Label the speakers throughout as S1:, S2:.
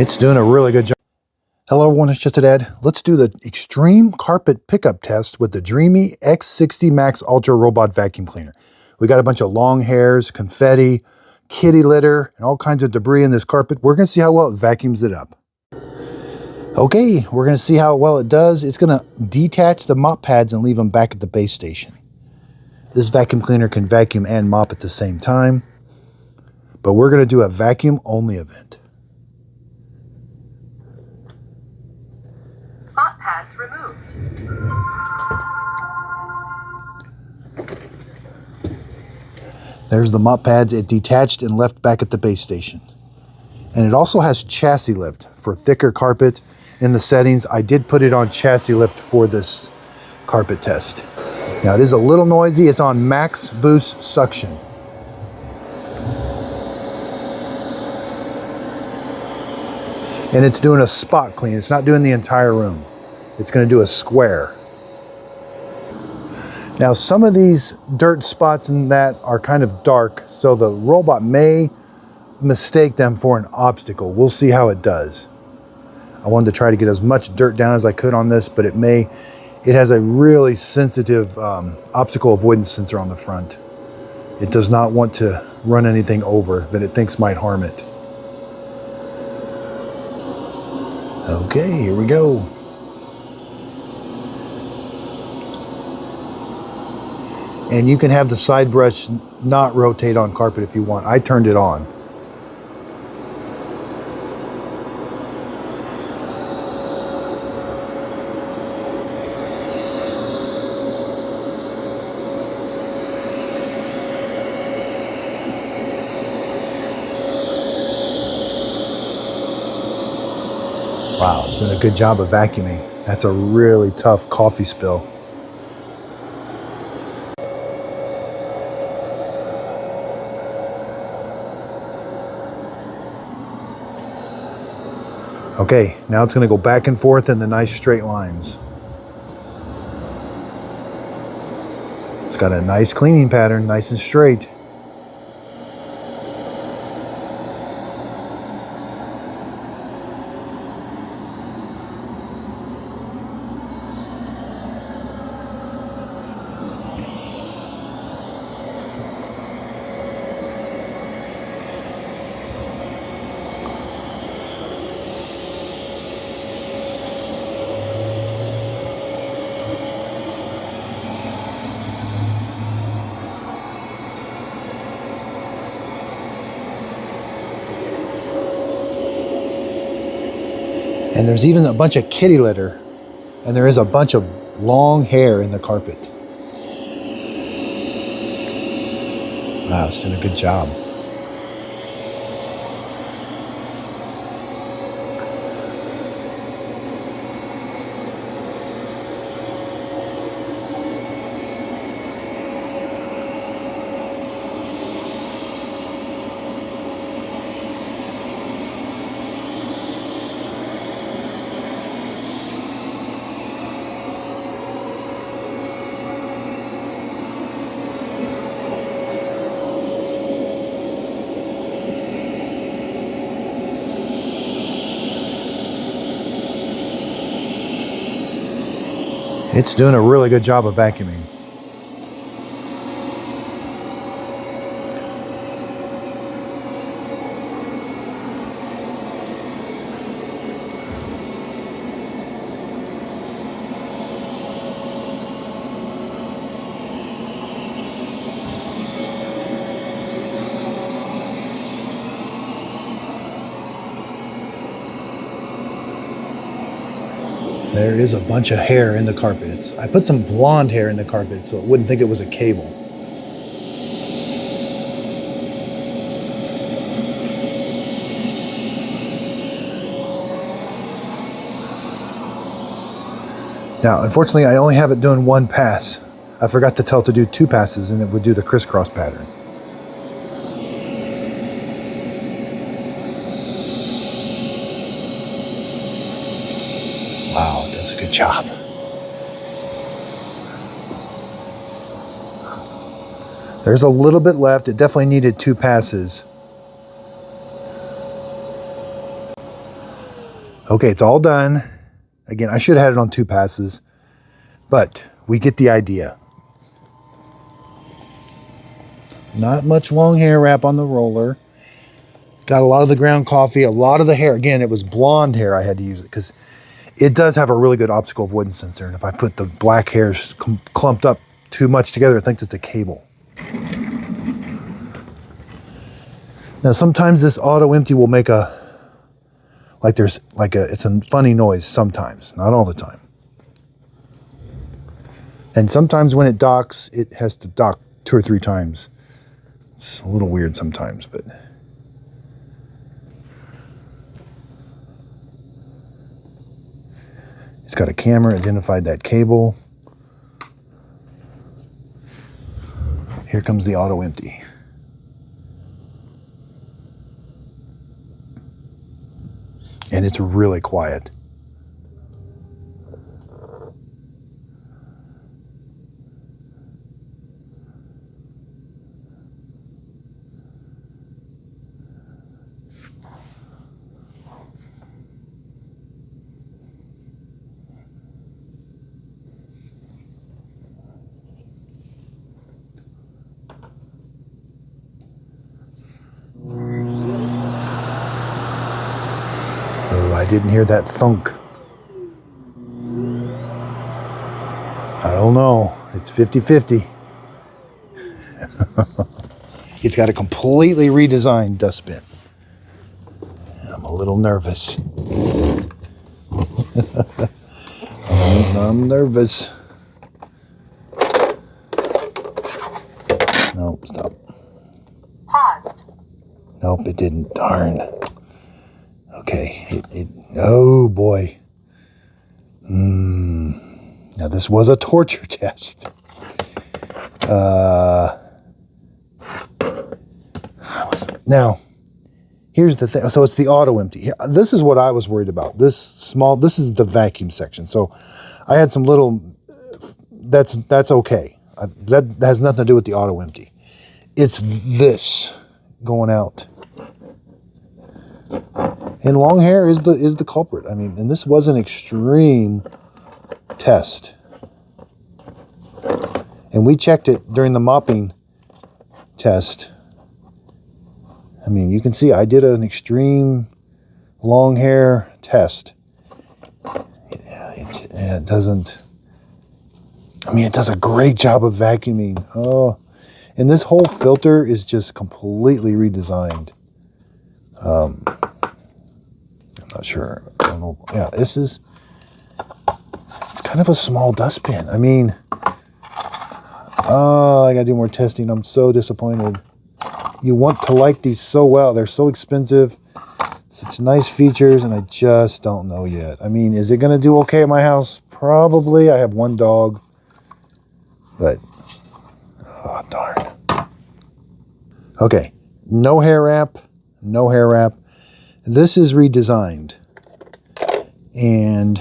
S1: It's doing a really good job. Hello everyone, it's just Ed. Let's do the extreme carpet pickup test with the Dreame X60 Max Ultra Robot Vacuum Cleaner. We got a bunch of long hairs, confetti, kitty litter, and all kinds of debris in this carpet. We're going to see how well it vacuums it up. Okay, we're going to see how well it does. It's going to detach the mop pads and leave them back at the base station. This vacuum cleaner can vacuum and mop at the same time, but we're going to do a vacuum only event.
S2: Mop pads removed.
S1: There's the mop pads. It detached and left back at the base station. And it also has chassis lift for thicker carpet. In the settings, I did put it on chassis lift for this carpet test. Now it is a little noisy. It's on max boost suction. And it's doing a spot clean. It's not doing the entire room. It's going to do a square. Now some of these dirt spots in that are kind of dark, so the robot may mistake them for an obstacle. We'll see how it does. I wanted to try to get as much dirt down as I could on this, but it has a really sensitive obstacle avoidance sensor on the front. It does not want to run anything over that it thinks might harm it. Okay, here we go. And you can have the side brush not rotate on carpet if you want. I turned it on. Wow, it's doing a good job of vacuuming. That's a really tough coffee spill. Okay, now it's going to go back and forth in the nice straight lines. It's got a nice cleaning pattern, nice and straight. And there's even a bunch of kitty litter, and there is a bunch of long hair in the carpet. Wow, it's doing a good job. It's doing a really good job of vacuuming. There is a bunch of hair in the carpet. I put some blonde hair in the carpet so it wouldn't think it was a cable. Now, unfortunately, I only have it doing one pass. I forgot to tell it to do 2 passes and it would do the crisscross pattern. Wow, it does a good job. There's a little bit left. It definitely needed 2 passes. Okay, it's all done. Again, I should have had it on 2 passes, but we get the idea. Not much long hair wrap on the roller. Got a lot of the ground coffee, a lot of the hair. Again, it was blonde hair. I had to use it because it does have a really good optical avoidance sensor. And if I put the black hairs clumped up too much together, it thinks it's a cable. Now, sometimes this auto empty will make it's a funny noise sometimes, not all the time. And sometimes when it docks, it has to dock 2 or 3 times. It's a little weird sometimes, but... It's got a camera, identified that cable. Here comes the auto empty. And it's really quiet. Oh, I didn't hear that thunk. I don't know. It's 50-50. It's got a completely redesigned dustbin. I'm a little nervous. I'm nervous. Nope, stop.
S2: Paused.
S1: Nope, it didn't. Darn. Okay, oh boy. Now this was a torture test. Now, here's the thing. So it's the auto empty. This is what I was worried about. This is the vacuum section. So I had some little, that's okay. That has nothing to do with the auto empty. It's this going out. And long hair is the culprit. I mean, and this was an extreme test. And we checked it during the mopping test. I mean, you can see I did an extreme long hair test. It doesn't, I mean, it does a great job of vacuuming. Oh, and this whole filter is just completely redesigned. I'm not sure. I don't know. Yeah, it's kind of a small dustbin. I mean, oh, I gotta do more testing. I'm so disappointed. You want to like these so well. They're so expensive. Such nice features, and I just don't know yet. I mean, is it gonna do okay at my house? Probably. I have 1 dog. But, oh, darn. Okay, no hair wrap. No hair wrap. This is redesigned. And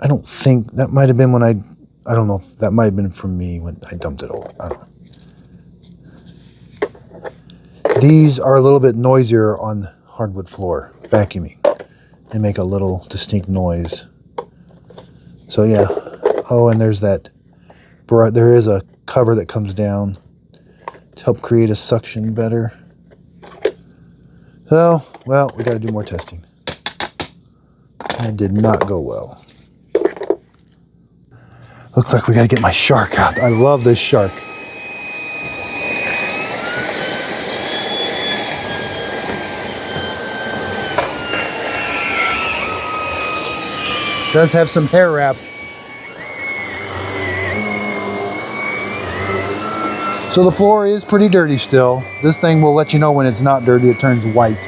S1: I don't think, that might have been when I don't know if that might have been from me when I dumped it over. I don't know. These are a little bit noisier on hardwood floor, vacuuming. They make a little distinct noise. So yeah. Oh, and there's that, there is a cover that comes down to help create a suction better. So, well, we got to do more testing. That did not go well. Looks like we got to get my shark out. I love this shark. Does have some hair wrap. So the floor is pretty dirty still. This thing will let you know when it's not dirty. It turns white.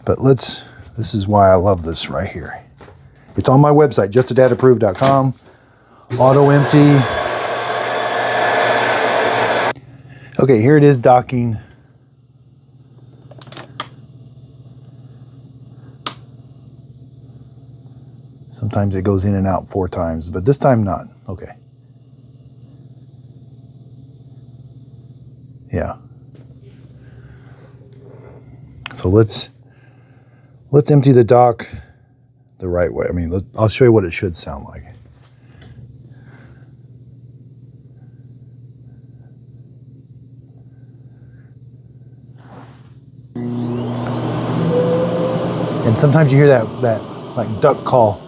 S1: But this is why I love this right here. It's on my website, justadadapproved.com. Auto empty. Okay, here it is docking. Sometimes it goes in and out 4 times, but this time not. Okay. Yeah. So let's empty the dock the right way. I mean, I'll show you what it should sound like. And sometimes you hear that like duck call.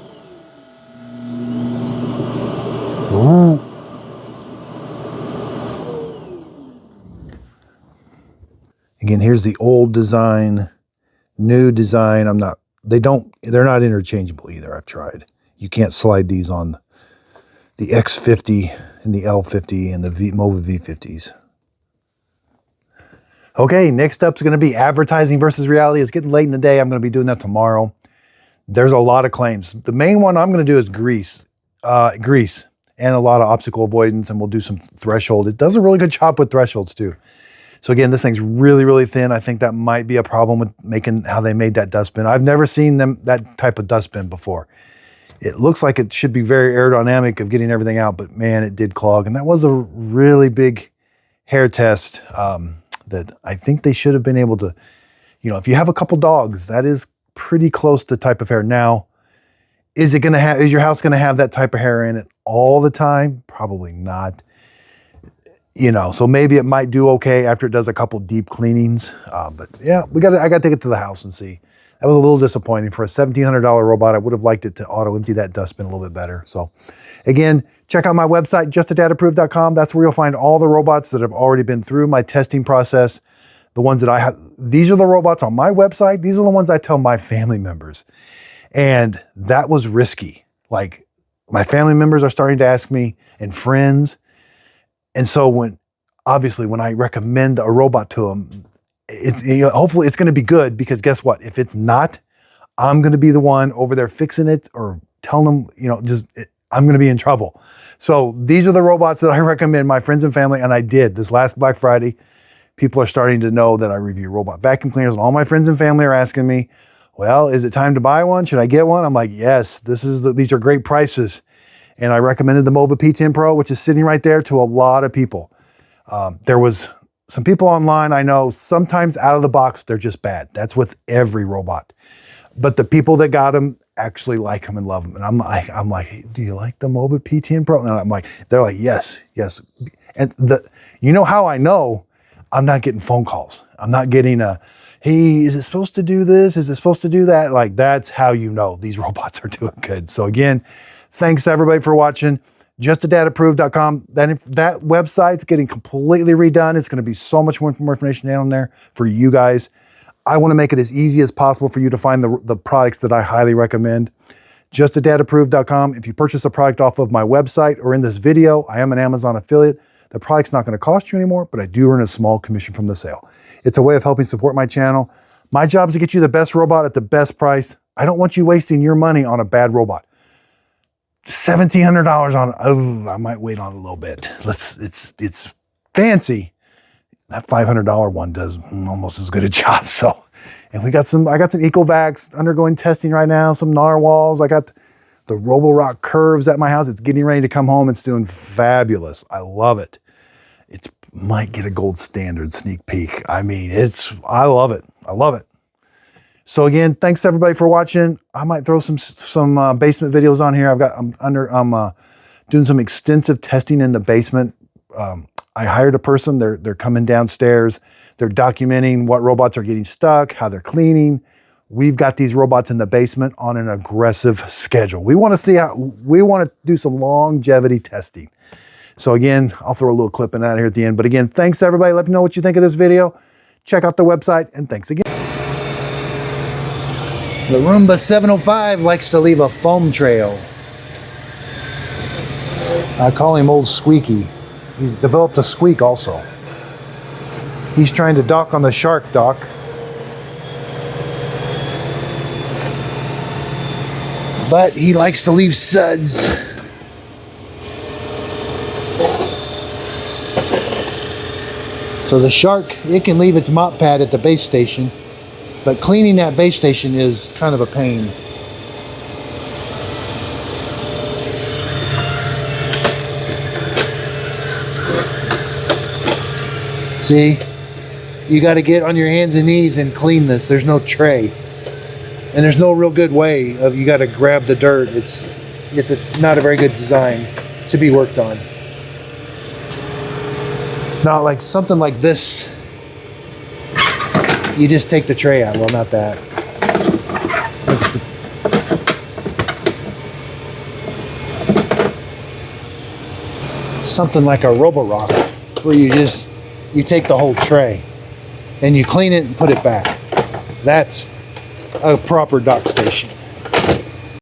S1: Ooh. Again, here's the old design, new design. They're not interchangeable either. I've tried. You can't slide these on the X50 and the L50 and the Mova V50s. Okay, next up is going to be advertising versus reality. It's getting late in the day. I'm going to be doing that tomorrow. There's a lot of claims. The main one I'm going to do is grease, and a lot of obstacle avoidance, and we'll do some threshold. It does a really good job with thresholds too. So again, this thing's really, really thin. I think that might be a problem with making how they made that dustbin. I've never seen that type of dustbin before. It looks like it should be very aerodynamic of getting everything out, but man, it did clog. And that was a really big hair test that I think they should have been able to, if you have a couple dogs, that is pretty close to the type of hair. Now, is your house going to have that type of hair in it all the time? Probably not. So maybe it might do okay after it does a couple deep cleanings. But yeah, I got to take it to the house and see. That was a little disappointing. For a $1,700 robot, I would have liked it to auto empty that dustbin a little bit better. So again, check out my website, justadadapproved.com. That's where you'll find all the robots that have already been through my testing process. The ones that I have, these are the robots on my website. These are the ones I tell my family members. And that was risky. Like, my family members are starting to ask me, and friends. And so obviously when I recommend a robot to them, hopefully it's going to be good, because guess what? If it's not, I'm going to be the one over there fixing it or telling them, I'm going to be in trouble. So these are the robots that I recommend my friends and family. And I did this last Black Friday. People are starting to know that I review robot vacuum cleaners, and all my friends and family are asking me, well, is it time to buy one? Should I get one? I'm like, yes, these are great prices. And I recommended the Mova P10 Pro, which is sitting right there, to a lot of people. There was some people online I know, sometimes out of the box, they're just bad. That's with every robot. But the people that got them actually like them and love them. And I'm like, hey, do you like the Mova P10 Pro? And they're like, yes. And how I know I'm not getting phone calls. I'm not getting hey, is it supposed to do this? Is it supposed to do that? Like, that's how you know these robots are doing good. So again, thanks everybody for watching. JustADadApproved.com. That website's getting completely redone. It's going to be so much more information down there for you guys. I want to make it as easy as possible for you to find the products that I highly recommend. JustADadApproved.com. If you purchase a product off of my website or in this video, I am an Amazon affiliate. The product's not going to cost you anymore, but I do earn a small commission from the sale. It's a way of helping support my channel. My job is to get you the best robot at the best price. I don't want you wasting your money on a bad robot. $1,700 on, I might wait on it a little bit. It's fancy. That $500 one does almost as good a job. So, and I got some Ecovacs undergoing testing right now, some narwhals. I got the Roborock Curves at my house. It's getting ready to come home. It's doing fabulous. I love it. It might get a gold standard sneak peek. I mean, I love it. I love it. So again, thanks everybody for watching. I might throw some basement videos on here. I'm doing some extensive testing in the basement. I hired a person. They're coming downstairs. They're documenting what robots are getting stuck, how they're cleaning. We've got these robots in the basement on an aggressive schedule. We want to do some longevity testing. So again, I'll throw a little clip in that here at the end. But again, thanks everybody. Let me know what you think of this video. Check out the website, and thanks again. The Roomba 705 likes to leave a foam trail. I call him Old Squeaky. He's developed a squeak also. He's trying to dock on the shark dock. But he likes to leave suds. So the shark, it can leave its mop pad at the base station, but cleaning that base station is kind of a pain. See? You got to get on your hands and knees and clean this. There's no tray. And there's no real good way of, you got to grab the dirt. It's not a very good design to be worked on. Not like something like this. You just take the tray out. Well, not that. That's the, something like a Roborock, where you take the whole tray and you clean it and put it back. That's a proper dock station.